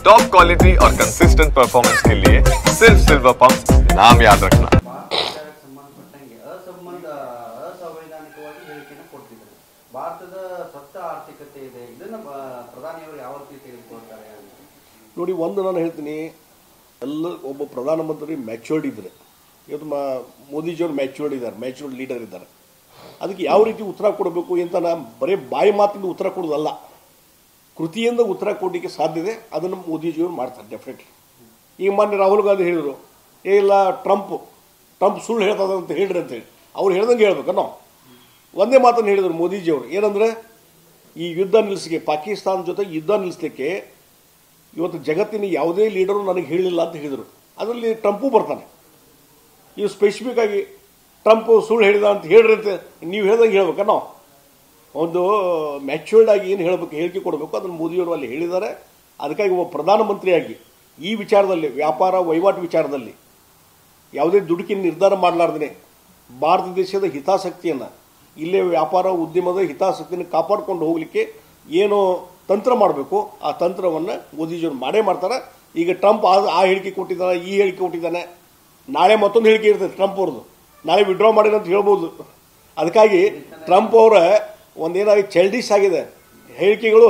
Top quality और consistent performance के लिए सिर्फ सिल्वर पंप नाम याद रखना। असंवैधानिकವಾಗಿ ಹೇಳಿಕೆಯನ್ನು ಕೊಡ್ತಿದ್ದಾರೆ. ಭಾರತದ ಸ್ವಚ್ಛ ಆರ್ಥಿಕತೆ ಇದೆ, ಇದನ್ನು ಪ್ರಧಾನಿಯವರು ಯಾವ ರೀತಿ ತಿಳಿದುಕೊಳ್ತಾರೆ ನೋಡಿ. ಒಂದು ನಾನು ಹೇಳ್ತೀನಿ, ಎಲ್ಲ ಒಬ್ಬ ಪ್ರಧಾನಮಂತ್ರಿ ಮ್ಯಾಚೂರ್ಡ್ ಇದ್ದಾರೆ. ಇವತ್ತು ಮೋದಿಜಿಯವರು ಮ್ಯಾಚೂರ್ಡ್ ಇದ್ದಾರೆ, ಮ್ಯಾಚೂರ್ಡ್ ಲೀಡರ್ ಇದ್ದಾರೆ. ಅದಕ್ಕೆ ಯಾವ ರೀತಿ ಉತ್ತರ ಕೊಡಬೇಕು ಅಂತ ನಾನು ಬರೀ ಬಾಯಿ ಮಾತಿಂದ ಉತ್ತರ ಕೊಡೋದಲ್ಲ, ಕೃತಿಯಿಂದ ಉತ್ತರ ಕೊಡಲಿಕ್ಕೆ ಸಾಧ್ಯತೆ. ಅದನ್ನು ಮೋದಿಜಿಯವರು ಮಾಡ್ತಾರೆ ಡೆಫಿನೆಟ್ಲಿ. ಈಗ ಮಾನ್ಯ ರಾಹುಲ್ ಗಾಂಧಿ ಹೇಳಿದರು, ಇಲ್ಲ ಟ್ರಂಪ್ ಸುಳ್ಳು ಹೇಳ್ತದ ಅಂತ ಹೇಳ್ರಿ ಅಂತೇಳಿ. ಅವ್ರು ಹೇಳ್ದಂಗೆ ಹೇಳ್ಬೇಕು. ನಾವು ಒಂದೇ ಮಾತನ್ನು ಹೇಳಿದರು ಮೋದಿಜಿಯವರು, ಏನಂದರೆ ಈ ಯುದ್ಧ ನಿಲ್ಲಿಸಿಕೆ, ಪಾಕಿಸ್ತಾನ ಜೊತೆ ಯುದ್ಧ ನಿಲ್ಲಿಸಲಿಕ್ಕೆ ಇವತ್ತು ಜಗತ್ತಿನ ಯಾವುದೇ ಲೀಡರು ನನಗೆ ಹೇಳಿಲ್ಲ ಅಂತ ಹೇಳಿದರು. ಅದರಲ್ಲಿ ಟ್ರಂಪು ಬರ್ತಾನೆ. ಇವು ಸ್ಪೆಸಿಫಿಕ್ ಆಗಿ ಟ್ರಂಪ್ ಸುಳ್ಳು ಹೇಳಿದ ಅಂತ ಹೇಳ್ರಿ ಅಂತ ನೀವು ಹೇಳ್ದಂಗೆ ಹೇಳ್ಬೇಕು. ನಾವು ಒಂದು ಮ್ಯಾಚೂರ್ಡ್ ಆಗಿ ಏನು ಹೇಳಬೇಕು, ಹೇಳಿಕೆ ಕೊಡಬೇಕು, ಅದನ್ನು ಮೋದಿಯವರು ಅಲ್ಲಿ ಹೇಳಿದ್ದಾರೆ. ಅದಕ್ಕಾಗಿ ಒಬ್ಬ ಪ್ರಧಾನಮಂತ್ರಿಯಾಗಿ ಈ ವಿಚಾರದಲ್ಲಿ, ವ್ಯಾಪಾರ ವಹಿವಾಟು ವಿಚಾರದಲ್ಲಿ ಯಾವುದೇ ದುಡುಕಿನ ನಿರ್ಧಾರ ಮಾಡಲಾರ್ದೇ ಭಾರತ ದೇಶದ ಹಿತಾಸಕ್ತಿಯನ್ನು, ಇಲ್ಲೇ ವ್ಯಾಪಾರ ಉದ್ಯಮದ ಹಿತಾಸಕ್ತಿಯನ್ನು ಕಾಪಾಡಿಕೊಂಡು ಹೋಗಲಿಕ್ಕೆ ಏನು ತಂತ್ರ ಮಾಡಬೇಕು ಆ ತಂತ್ರವನ್ನು ಮೋದಿಜಿಯವರು ಮಾಡೇ ಮಾಡ್ತಾರೆ. ಈಗ ಟ್ರಂಪ್ ಆ ಹೇಳಿಕೆ ಕೊಟ್ಟಿದ್ದಾನೆ, ಈ ಹೇಳಿಕೆ ಕೊಟ್ಟಿದ್ದಾನೆ, ನಾಳೆ ಮತ್ತೊಂದು ಹೇಳಿಕೆ ಇರ್ತದೆ ಟ್ರಂಪ್ ಅವ್ರದ್ದು, ನಾಳೆ ವಿಡ್ರಾ ಮಾಡಿಲ್ಲ ಅಂತ ಹೇಳ್ಬೋದು. ಅದಕ್ಕಾಗಿ ಟ್ರಂಪ್ ಅವರ ಒಂದೇನಾಗಿ ಚೈಲ್ಡಿಶ್ ಆಗಿದೆ ಹೇಳಿಕೆಗಳು,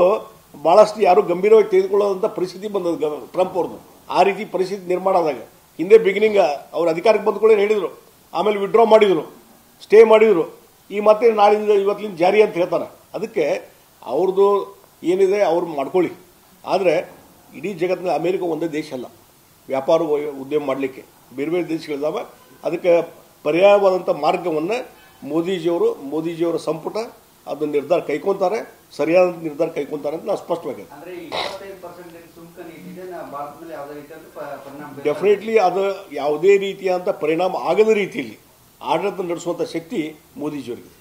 ಭಾಳಷ್ಟು ಯಾರು ಗಂಭೀರವಾಗಿ ತೆಗೆದುಕೊಳ್ಳೋದಂಥ ಪರಿಸ್ಥಿತಿ ಬಂದದ್ದು ಟ್ರಂಪ್ ಅವ್ರದ್ದು. ಆ ರೀತಿ ಪರಿಸ್ಥಿತಿ ನಿರ್ಮಾಣ ಆದಾಗ ಹಿಂದೆ ಬಿಗಿನಿಂಗ್ ಅವ್ರು ಅಧಿಕಾರಕ್ಕೆ ಬಂದುಕೊಳ್ಳಿ ಹೇಳಿದರು, ಆಮೇಲೆ ವಿಡ್ರಾ ಮಾಡಿದರು, ಸ್ಟೇ ಮಾಡಿದರು. ಈ ಮತ್ತೆ ನಾಳಿಂದ ಇವತ್ತಿನ ಜಾರಿ ಅಂತ ಹೇಳ್ತಾರೆ. ಅದಕ್ಕೆ ಅವ್ರದ್ದು ಏನಿದೆ ಅವ್ರು ಮಾಡ್ಕೊಳ್ಳಿ. ಆದರೆ ಇಡೀ ಜಗತ್ತಿನ ಅಮೇರಿಕ ಒಂದೇ ದೇಶ ಅಲ್ಲ ವ್ಯಾಪಾರ ಉದ್ಯಮ ಮಾಡಲಿಕ್ಕೆ, ಬೇರೆ ಬೇರೆ ದೇಶಗಳಿದ್ದಾವೆ. ಅದಕ್ಕೆ ಪರ್ಯಾಯವಾದಂಥ ಮಾರ್ಗವನ್ನು ಮೋದಿಜಿಯವರ ಸಂಪುಟ ಅದು ನಿರ್ಧಾರ ಕೈಕೊಂತಾರೆ, ಸರಿಯಾದ ನಿರ್ಧಾರ ಕೈಕೊಂತಾರೆ ಅಂತ ನಾವು ಸ್ಪಷ್ಟವಾಗಿ ಡೆಫಿನೆಟ್ಲಿ ಅದು ಯಾವುದೇ ರೀತಿಯಾದಂಥ ಪರಿಣಾಮ ಆಗದ ರೀತಿಯಲ್ಲಿ ಆಡಳಿತ ನಡೆಸುವಂಥ ಶಕ್ತಿ ಮೋದಿಜಿಯವರಿಗೆ.